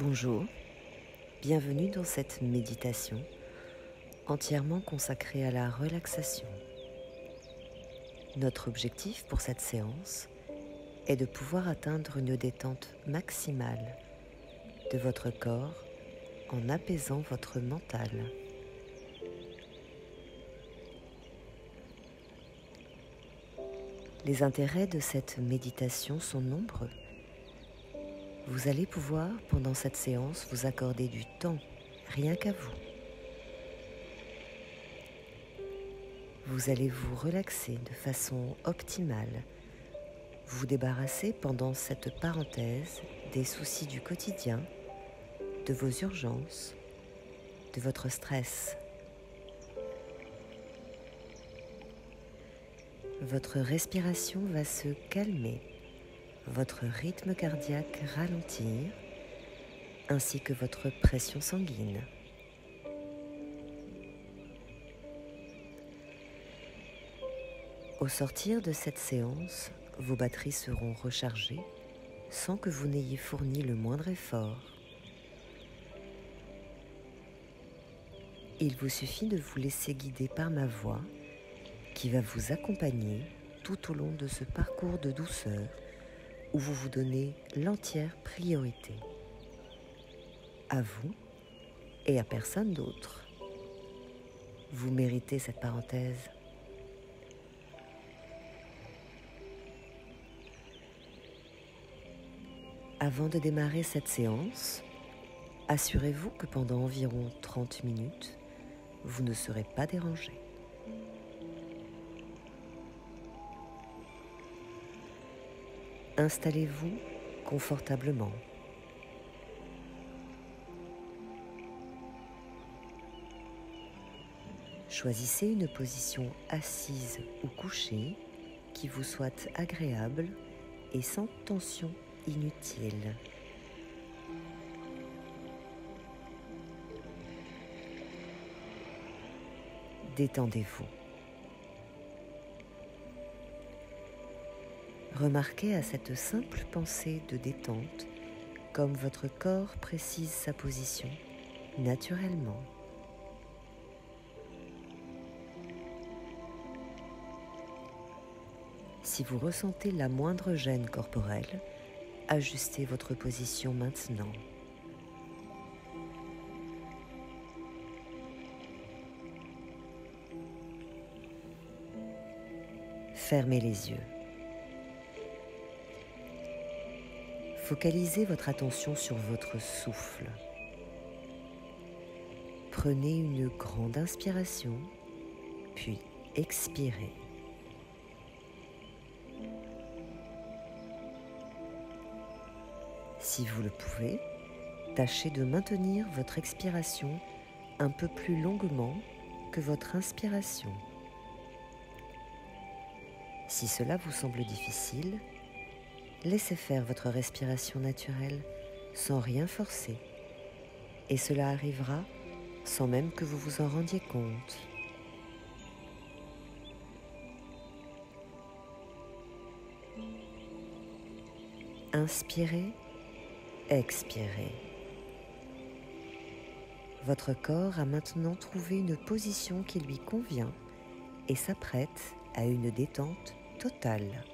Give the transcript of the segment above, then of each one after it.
Bonjour, bienvenue dans cette méditation entièrement consacrée à la relaxation. Notre objectif pour cette séance est de pouvoir atteindre une détente maximale de votre corps en apaisant votre mental. Les intérêts de cette méditation sont nombreux. Vous allez pouvoir, pendant cette séance, vous accorder du temps, rien qu'à vous. Vous allez vous relaxer de façon optimale, vous débarrasser pendant cette parenthèse des soucis du quotidien, de vos urgences, de votre stress. Votre respiration va se calmer, votre rythme cardiaque ralentir, ainsi que votre pression sanguine. Au sortir de cette séance, vos batteries seront rechargées sans que vous n'ayez fourni le moindre effort. Il vous suffit de vous laisser guider par ma voix qui va vous accompagner tout au long de ce parcours de douceur où vous vous donnez l'entière priorité. À vous et à personne d'autre. Vous méritez cette parenthèse. Avant de démarrer cette séance, assurez-vous que pendant environ 30 minutes, vous ne serez pas dérangé. Installez-vous confortablement. Choisissez une position assise ou couchée qui vous soit agréable et sans tension inutile. Détendez-vous. Remarquez à cette simple pensée de détente comme votre corps précise sa position naturellement. Si vous ressentez la moindre gêne corporelle, ajustez votre position maintenant. Fermez les yeux. Focalisez votre attention sur votre souffle. Prenez une grande inspiration, puis expirez. Si vous le pouvez, tâchez de maintenir votre expiration un peu plus longuement que votre inspiration. Si cela vous semble difficile, laissez faire votre respiration naturelle sans rien forcer, et cela arrivera sans même que vous vous en rendiez compte. Inspirez, expirez. Votre corps a maintenant trouvé une position qui lui convient et s'apprête à une détente totale.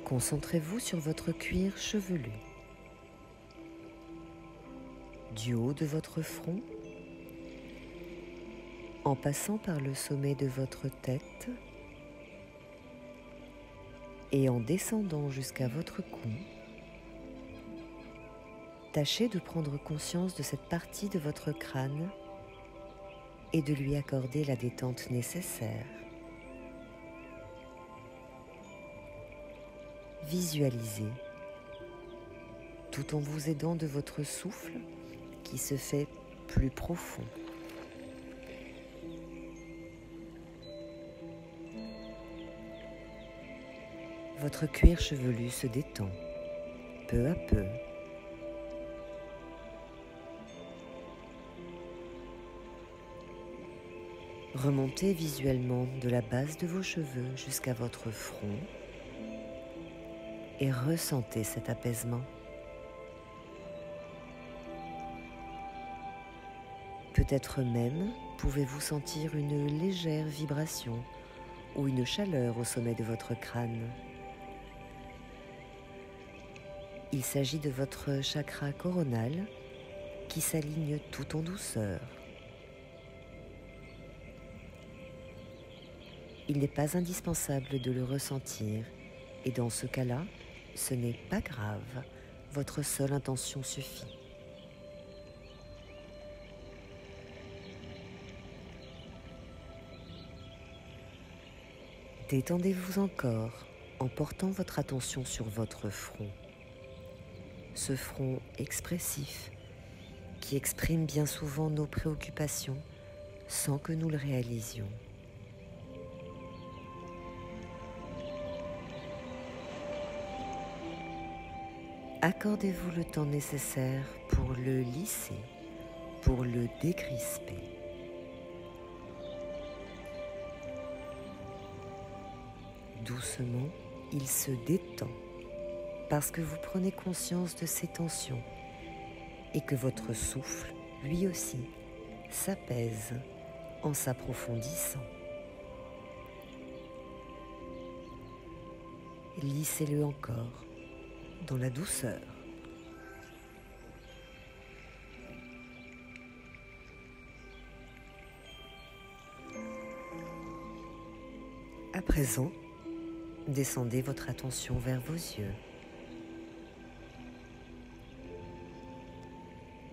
Concentrez-vous sur votre cuir chevelu. Du haut de votre front, en passant par le sommet de votre tête et en descendant jusqu'à votre cou, tâchez de prendre conscience de cette partie de votre crâne et de lui accorder la détente nécessaire. Visualisez, tout en vous aidant de votre souffle qui se fait plus profond. Votre cuir chevelu se détend, peu à peu. Remontez visuellement de la base de vos cheveux jusqu'à votre front et ressentez cet apaisement. Peut-être même pouvez-vous sentir une légère vibration ou une chaleur au sommet de votre crâne. Il s'agit de votre chakra coronal qui s'aligne tout en douceur. Il n'est pas indispensable de le ressentir et dans ce cas-là, ce n'est pas grave, votre seule intention suffit. Détendez-vous encore en portant votre attention sur votre front. Ce front expressif qui exprime bien souvent nos préoccupations sans que nous le réalisions. Accordez-vous le temps nécessaire pour le lisser, pour le décrisper. Doucement, il se détend parce que vous prenez conscience de ces tensions et que votre souffle, lui aussi, s'apaise en s'approfondissant. Lissez-le encore dans la douceur. À présent, descendez votre attention vers vos yeux.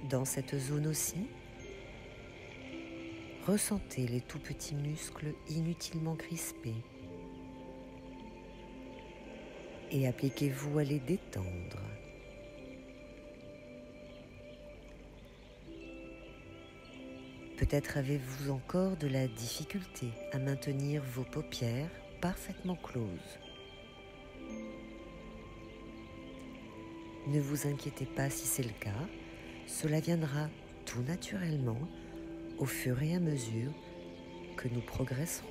Dans cette zone aussi, ressentez les tout petits muscles inutilement crispés et appliquez-vous à les détendre. Peut-être avez-vous encore de la difficulté à maintenir vos paupières parfaitement closes. Ne vous inquiétez pas si c'est le cas, cela viendra tout naturellement au fur et à mesure que nous progresserons.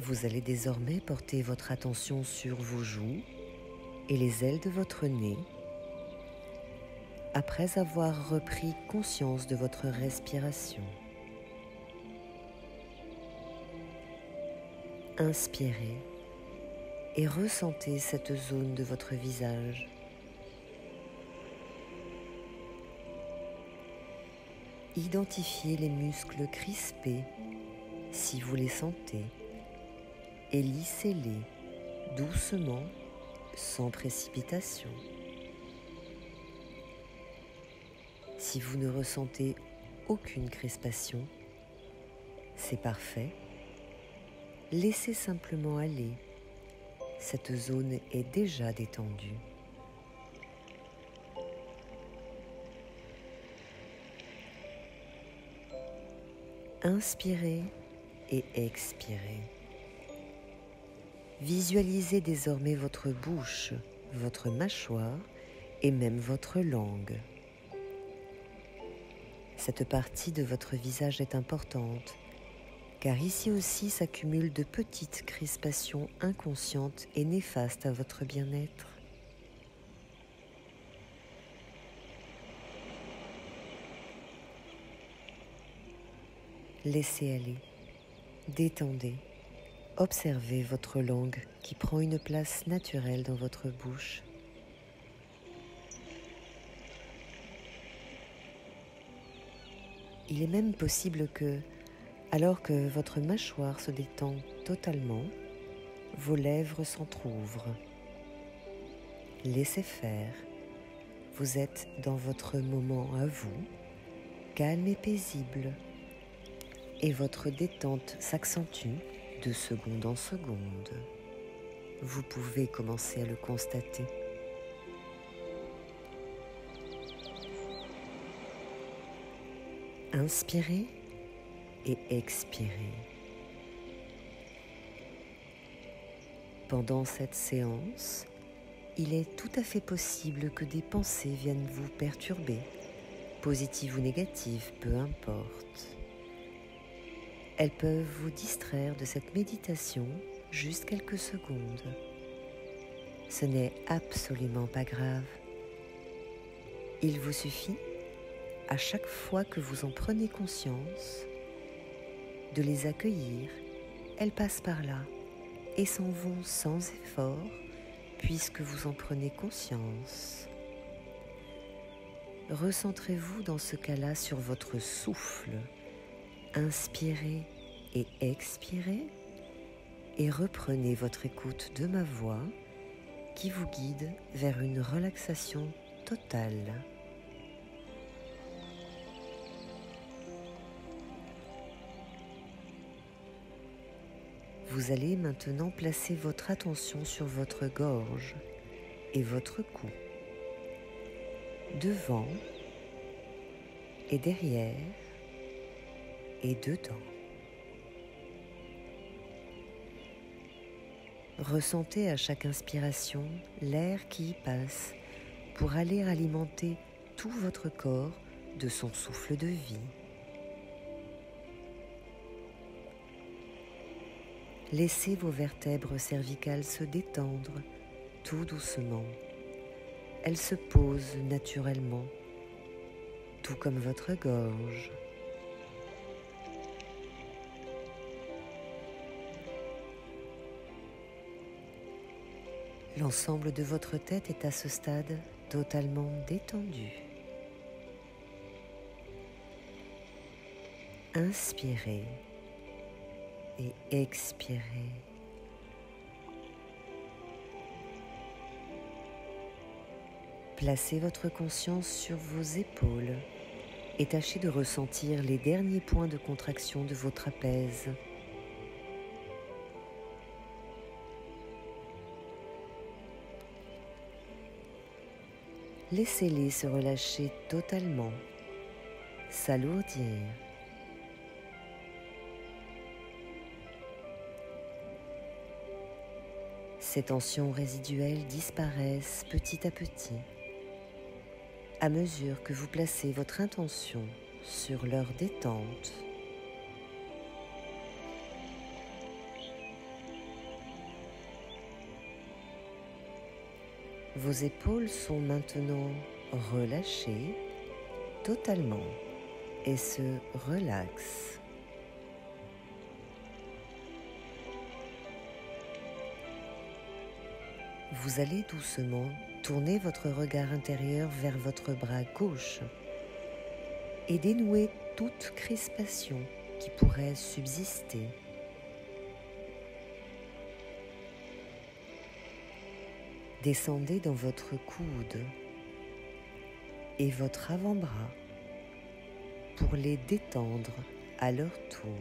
Vous allez désormais porter votre attention sur vos joues et les ailes de votre nez, après avoir repris conscience de votre respiration. Inspirez et ressentez cette zone de votre visage. Identifiez les muscles crispés si vous les sentez et lissez-les doucement, sans précipitation. Si vous ne ressentez aucune crispation, c'est parfait. Laissez simplement aller. Cette zone est déjà détendue. Inspirez et expirez. Visualisez désormais votre bouche, votre mâchoire et même votre langue. Cette partie de votre visage est importante, car ici aussi s'accumulent de petites crispations inconscientes et néfastes à votre bien-être. Laissez aller, détendez, observez votre langue qui prend une place naturelle dans votre bouche. Il est même possible que, alors que votre mâchoire se détend totalement, vos lèvres s'entr'ouvrent. Laissez faire. Vous êtes dans votre moment à vous, calme et paisible. Et votre détente s'accentue de seconde en seconde. Vous pouvez commencer à le constater. Inspirez et expirez. Pendant cette séance, il est tout à fait possible que des pensées viennent vous perturber positives ou négatives, peu importe. Elles peuvent vous distraire de cette méditation juste quelques secondes. Ce n'est absolument pas grave. Il vous suffit, à chaque fois que vous en prenez conscience, de les accueillir. Elles passent par là et s'en vont sans effort puisque vous en prenez conscience. Recentrez-vous dans ce cas-là sur votre souffle. Inspirez et expirez et reprenez votre écoute de ma voix qui vous guide vers une relaxation totale. Vous allez maintenant placer votre attention sur votre gorge et votre cou, devant et derrière et dedans. Ressentez à chaque inspiration l'air qui y passe pour aller alimenter tout votre corps de son souffle de vie. Laissez vos vertèbres cervicales se détendre tout doucement. Elles se posent naturellement, tout comme votre gorge. L'ensemble de votre tête est à ce stade totalement détendu. Inspirez et expirez. Placez votre conscience sur vos épaules et tâchez de ressentir les derniers points de contraction de vos trapèzes. Laissez-les se relâcher totalement, s'alourdir. Ces tensions résiduelles disparaissent petit à petit, à mesure que vous placez votre intention sur leur détente. Vos épaules sont maintenant relâchées totalement et se relaxent. Vous allez doucement tourner votre regard intérieur vers votre bras gauche et dénouer toute crispation qui pourrait subsister. Descendez dans votre coude et votre avant-bras pour les détendre à leur tour.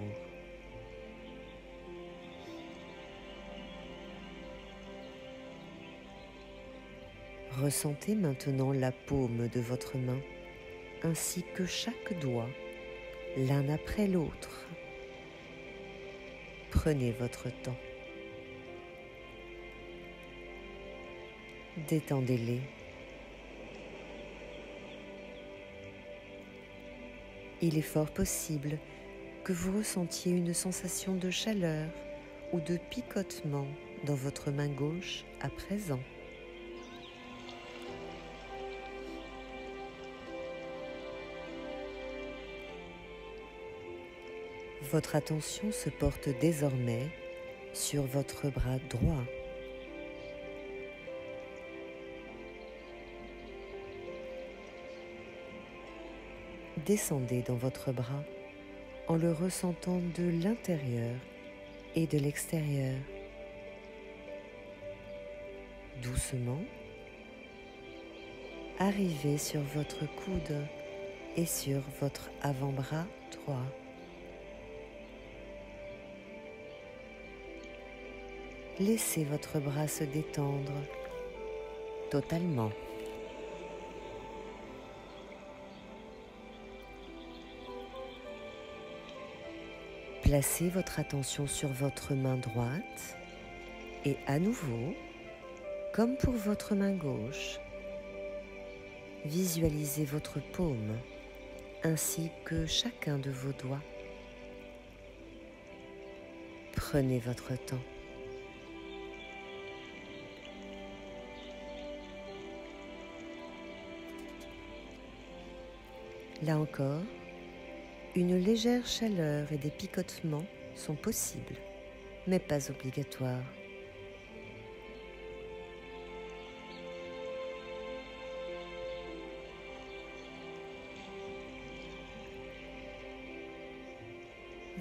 Ressentez maintenant la paume de votre main ainsi que chaque doigt, l'un après l'autre. Prenez votre temps. Détendez-les. Il est fort possible que vous ressentiez une sensation de chaleur ou de picotement dans votre main gauche à présent. Votre attention se porte désormais sur votre bras droit. Descendez dans votre bras en le ressentant de l'intérieur et de l'extérieur. Doucement, arrivez sur votre coude et sur votre avant-bras droit. Laissez votre bras se détendre totalement. Placez votre attention sur votre main droite et à nouveau, comme pour votre main gauche, visualisez votre paume ainsi que chacun de vos doigts. Prenez votre temps. Là encore, une légère chaleur et des picotements sont possibles, mais pas obligatoires.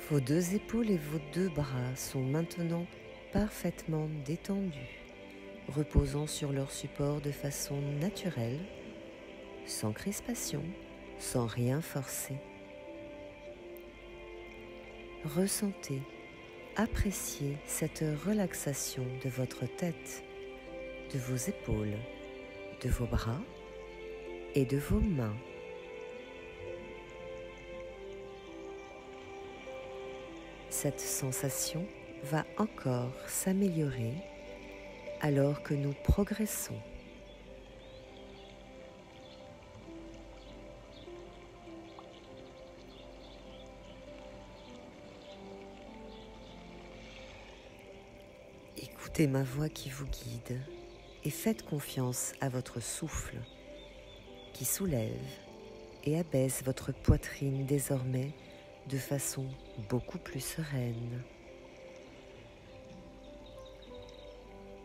Vos deux épaules et vos deux bras sont maintenant parfaitement détendus, reposant sur leur support de façon naturelle, sans crispation, sans rien forcer. Ressentez, appréciez cette relaxation de votre tête, de vos épaules, de vos bras et de vos mains. Cette sensation va encore s'améliorer alors que nous progressons. Écoutez ma voix qui vous guide et faites confiance à votre souffle qui soulève et abaisse votre poitrine désormais de façon beaucoup plus sereine.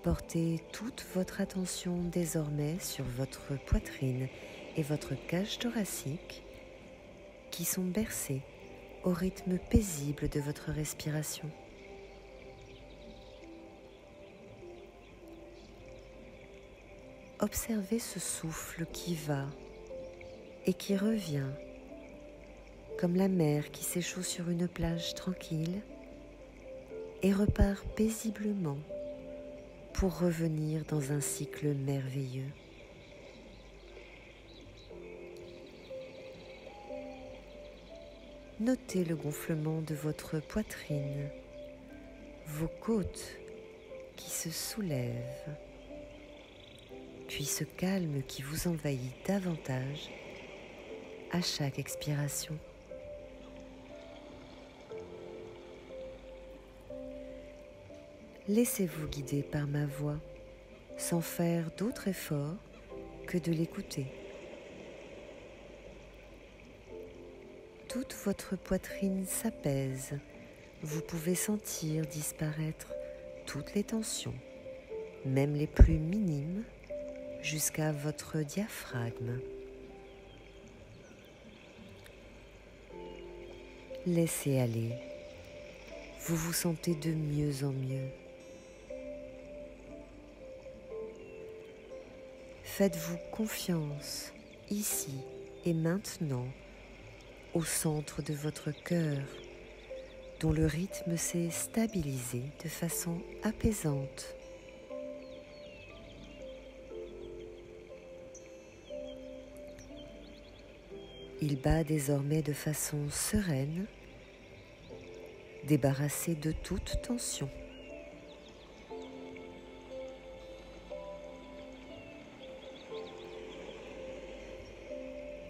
Portez toute votre attention désormais sur votre poitrine et votre cage thoracique qui sont bercés au rythme paisible de votre respiration. Observez ce souffle qui va et qui revient, comme la mer qui s'échauffe sur une plage tranquille et repart paisiblement pour revenir dans un cycle merveilleux. Notez le gonflement de votre poitrine, vos côtes qui se soulèvent, puis ce calme qui vous envahit davantage à chaque expiration. Laissez-vous guider par ma voix sans faire d'autre effort que de l'écouter. Toute votre poitrine s'apaise. Vous pouvez sentir disparaître toutes les tensions, même les plus minimes, jusqu'à votre diaphragme. Laissez aller. Vous vous sentez de mieux en mieux. Faites-vous confiance, ici et maintenant, au centre de votre cœur, dont le rythme s'est stabilisé de façon apaisante. Il bat désormais de façon sereine, débarrassé de toute tension.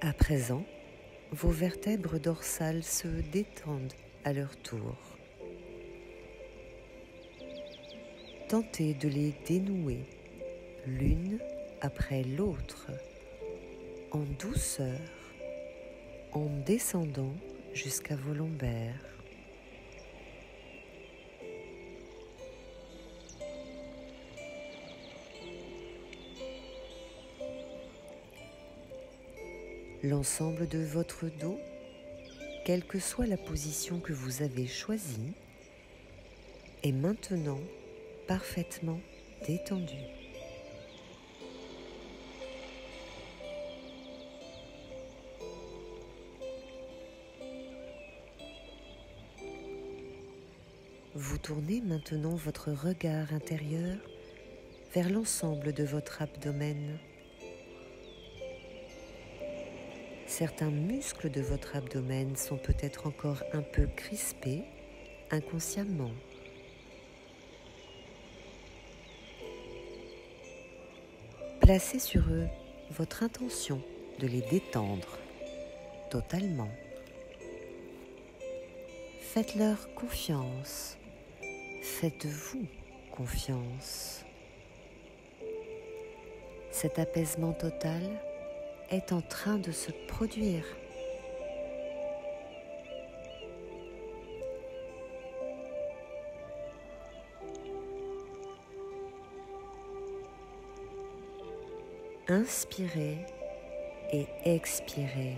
À présent, vos vertèbres dorsales se détendent à leur tour. Tentez de les dénouer l'une après l'autre, en douceur, en descendant jusqu'à vos lombaires. L'ensemble de votre dos, quelle que soit la position que vous avez choisie, est maintenant parfaitement détendu. Vous tournez maintenant votre regard intérieur vers l'ensemble de votre abdomen. Certains muscles de votre abdomen sont peut-être encore un peu crispés inconsciemment. Placez sur eux votre intention de les détendre. totalement. Faites-leur confiance. Faites-vous confiance. Cet apaisement total est en train de se produire. Inspirez et expirez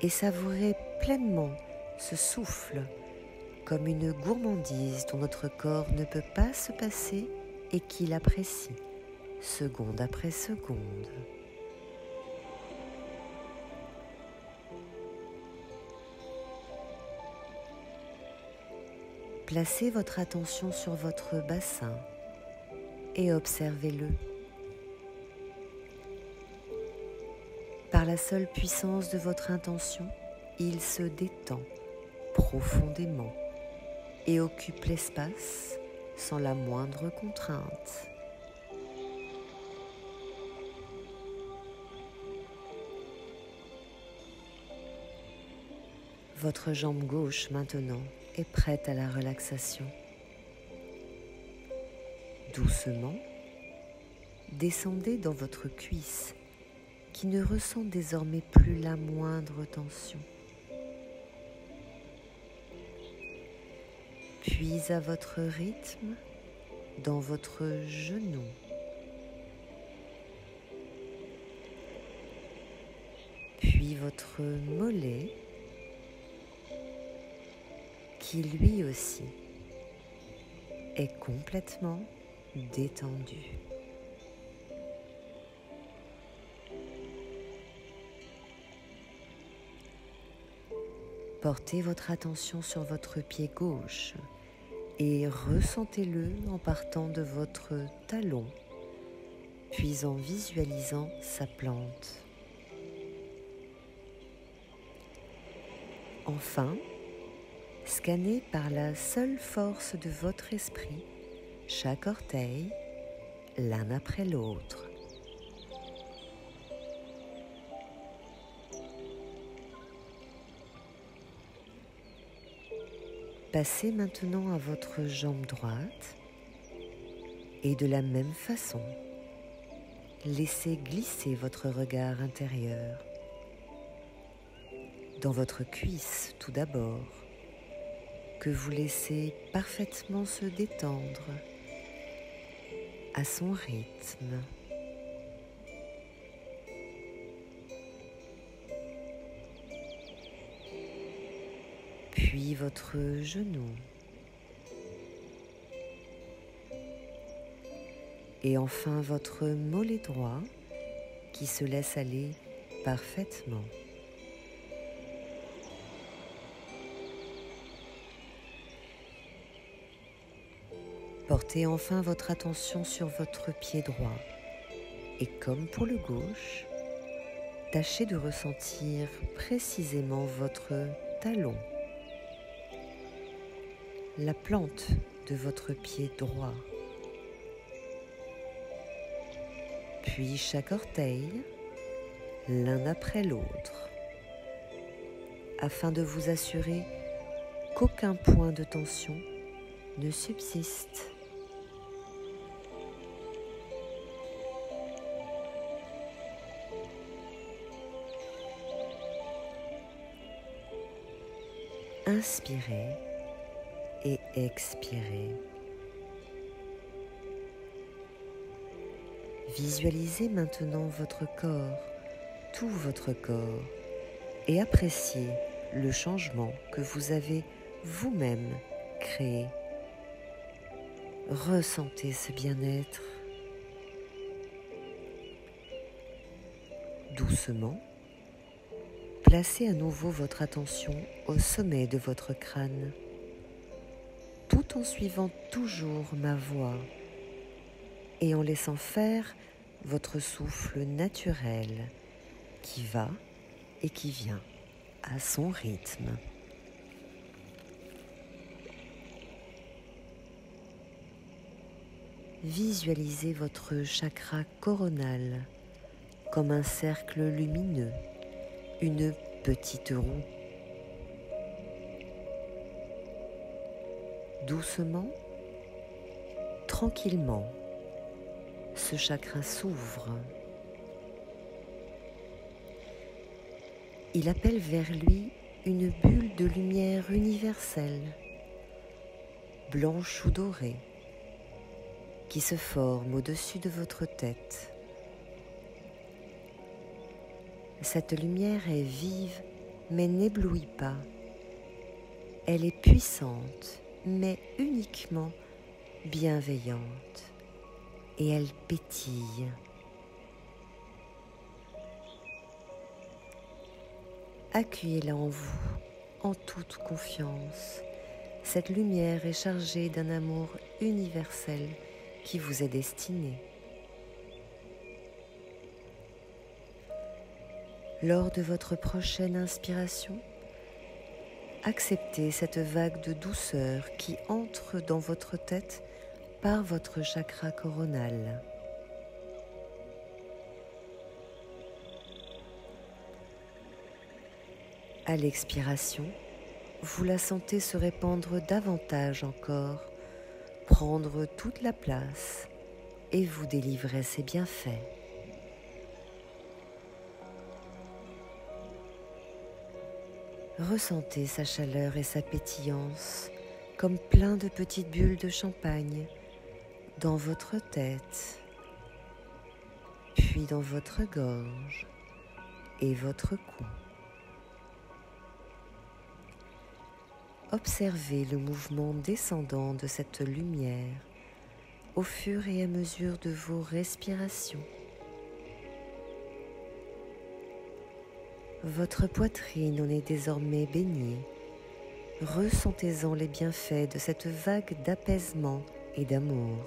et savourez pleinement ce souffle comme une gourmandise dont notre corps ne peut pas se passer et qu'il apprécie seconde après seconde. Placez votre attention sur votre bassin et observez-le. Par la seule puissance de votre intention, il se détend profondément et occupe l'espace sans la moindre contrainte. Votre jambe gauche maintenant est prête à la relaxation. Doucement, descendez dans votre cuisse qui ne ressent désormais plus la moindre tension. Puis à votre rythme, dans votre genou. Puis votre mollet, qui lui aussi est complètement détendu. Portez votre attention sur votre pied gauche et ressentez-le en partant de votre talon, puis en visualisant sa plante. Enfin, scannez par la seule force de votre esprit chaque orteil, l'un après l'autre. Passez maintenant à votre jambe droite et de la même façon, laissez glisser votre regard intérieur dans votre cuisse tout d'abord, que vous laissez parfaitement se détendre à son rythme. Puis votre genou. Et enfin votre mollet droit qui se laisse aller parfaitement. Portez enfin votre attention sur votre pied droit et comme pour le gauche, tâchez de ressentir précisément votre talon, la plante de votre pied droit, puis chaque orteil, l'un après l'autre, afin de vous assurer qu'aucun point de tension ne subsiste. Inspirez et expirez. Visualisez maintenant votre corps, tout votre corps, et appréciez le changement que vous avez vous-même créé. Ressentez ce bien-être. Doucement, placez à nouveau votre attention au sommet de votre crâne, tout en suivant toujours ma voix et en laissant faire votre souffle naturel qui va et qui vient à son rythme. Visualisez votre chakra coronal comme un cercle lumineux, une petite roue. Doucement, tranquillement, ce chakra s'ouvre. Il appelle vers lui une bulle de lumière universelle, blanche ou dorée, qui se forme au-dessus de votre tête. Cette lumière est vive mais n'éblouit pas. Elle est puissante mais uniquement bienveillante et elle pétille. Accueillez-la en vous, en toute confiance. Cette lumière est chargée d'un amour universel qui vous est destiné. Lors de votre prochaine inspiration, acceptez cette vague de douceur qui entre dans votre tête par votre chakra coronal. À l'expiration, vous la sentez se répandre davantage encore, prendre toute la place et vous délivrer ses bienfaits. Ressentez sa chaleur et sa pétillance comme plein de petites bulles de champagne dans votre tête, puis dans votre gorge et votre cou. Observez le mouvement descendant de cette lumière au fur et à mesure de vos respirations. Votre poitrine en est désormais baignée. Ressentez-en les bienfaits de cette vague d'apaisement et d'amour.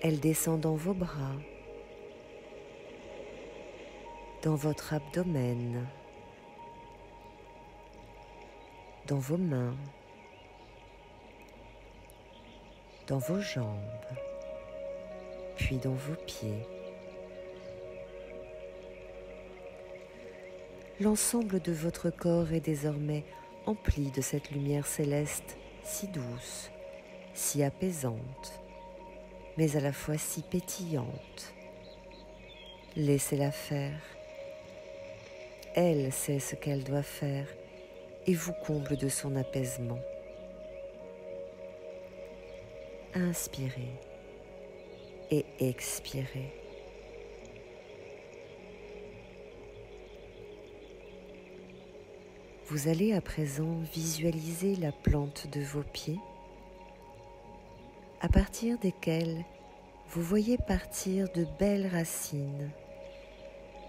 Elle descend dans vos bras, dans votre abdomen, dans vos mains, dans vos jambes, puis dans vos pieds. L'ensemble de votre corps est désormais empli de cette lumière céleste si douce, si apaisante, mais à la fois si pétillante. Laissez-la faire. Elle sait ce qu'elle doit faire et vous comble de son apaisement. Inspirez et expirez. Vous allez à présent visualiser la plante de vos pieds, à partir desquelles vous voyez partir de belles racines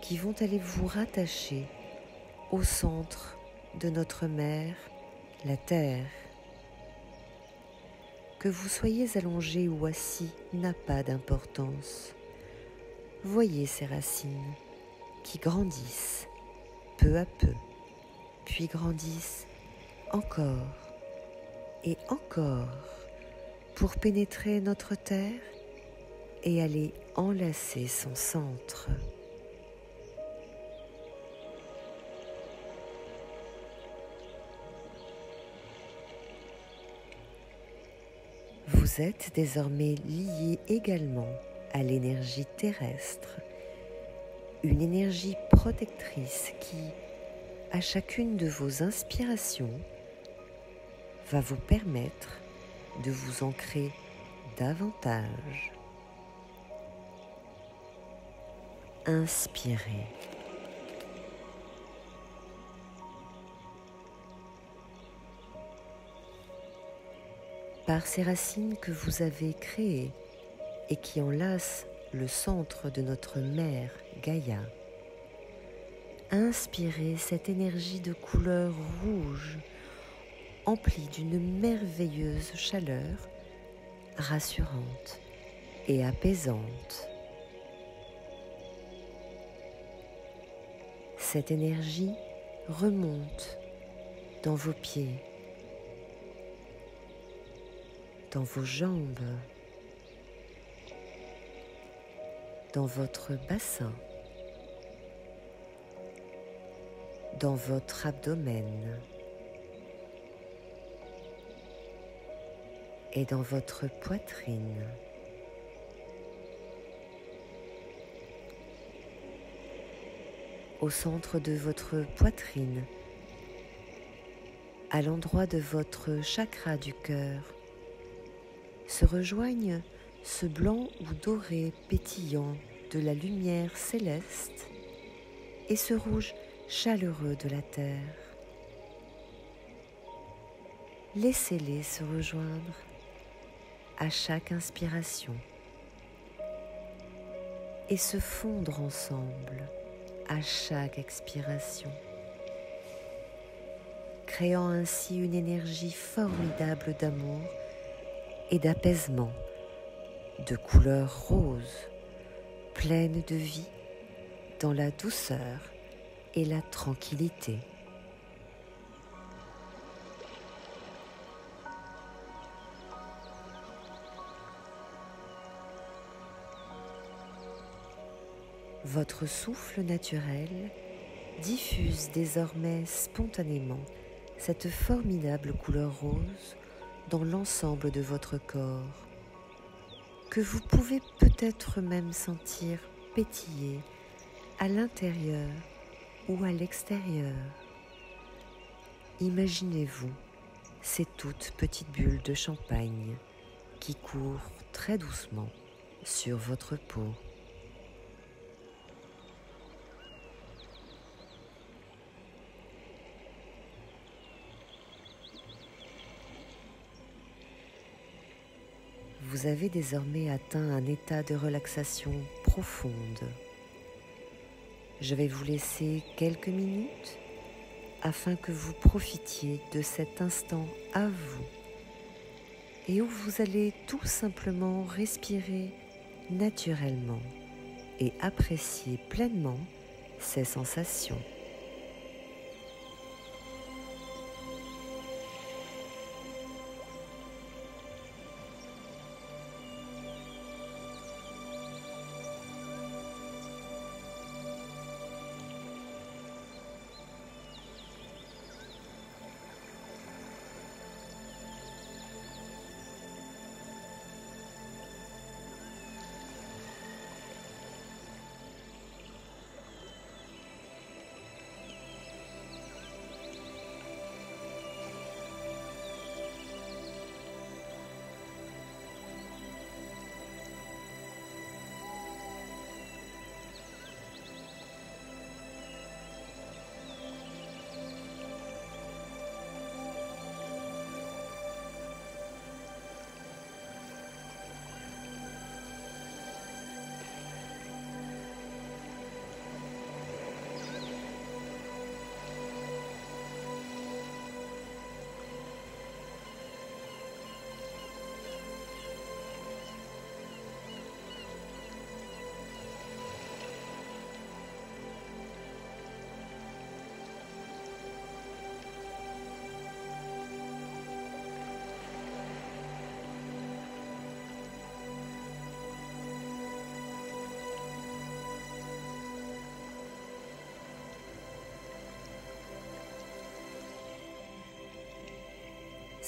qui vont aller vous rattacher au centre de notre mère, la Terre. Que vous soyez allongé ou assis n'a pas d'importance. Voyez ces racines qui grandissent peu à peu, puis grandissent encore et encore pour pénétrer notre terre et aller enlacer son centre. Vous êtes désormais lié également à l'énergie terrestre, une énergie protectrice qui, à chacune de vos inspirations, va vous permettre de vous ancrer davantage. Inspirez. Par ces racines que vous avez créées et qui enlacent le centre de notre mère Gaïa, inspirez cette énergie de couleur rouge, emplie d'une merveilleuse chaleur, rassurante et apaisante. Cette énergie remonte dans vos pieds, dans vos jambes, dans votre bassin, dans votre abdomen et dans votre poitrine. Au centre de votre poitrine, à l'endroit de votre chakra du cœur, se rejoignent ce blanc ou doré pétillant de la lumière céleste et ce rouge chaleureux de la terre. Laissez-les se rejoindre à chaque inspiration et se fondre ensemble à chaque expiration, créant ainsi une énergie formidable d'amour et d'apaisement, de couleur rose, pleine de vie, dans la douceur et la tranquillité. Votre souffle naturel diffuse désormais spontanément cette formidable couleur rose dans l'ensemble de votre corps, que vous pouvez peut-être même sentir pétiller à l'intérieur ou à l'extérieur. Imaginez-vous ces toutes petites bulles de champagne qui courent très doucement sur votre peau. Vous avez désormais atteint un état de relaxation profonde. Je vais vous laisser quelques minutes afin que vous profitiez de cet instant à vous et où vous allez tout simplement respirer naturellement et apprécier pleinement ces sensations.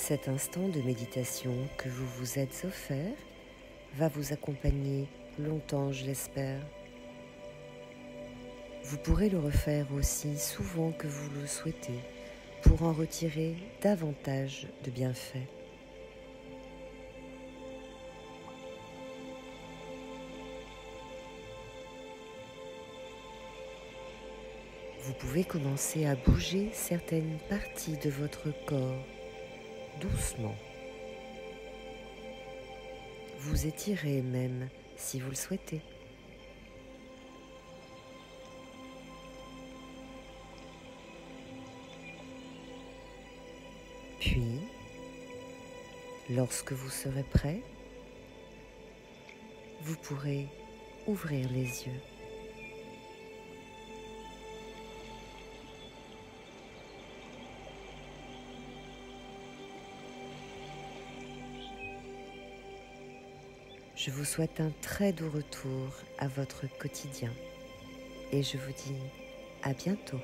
Cet instant de méditation que vous vous êtes offert va vous accompagner longtemps, je l'espère. Vous pourrez le refaire aussi souvent que vous le souhaitez pour en retirer davantage de bienfaits. Vous pouvez commencer à bouger certaines parties de votre corps doucement. Vous étirez même si vous le souhaitez. Puis, lorsque vous serez prêt, vous pourrez ouvrir les yeux. Je vous souhaite un très doux retour à votre quotidien et je vous dis à bientôt.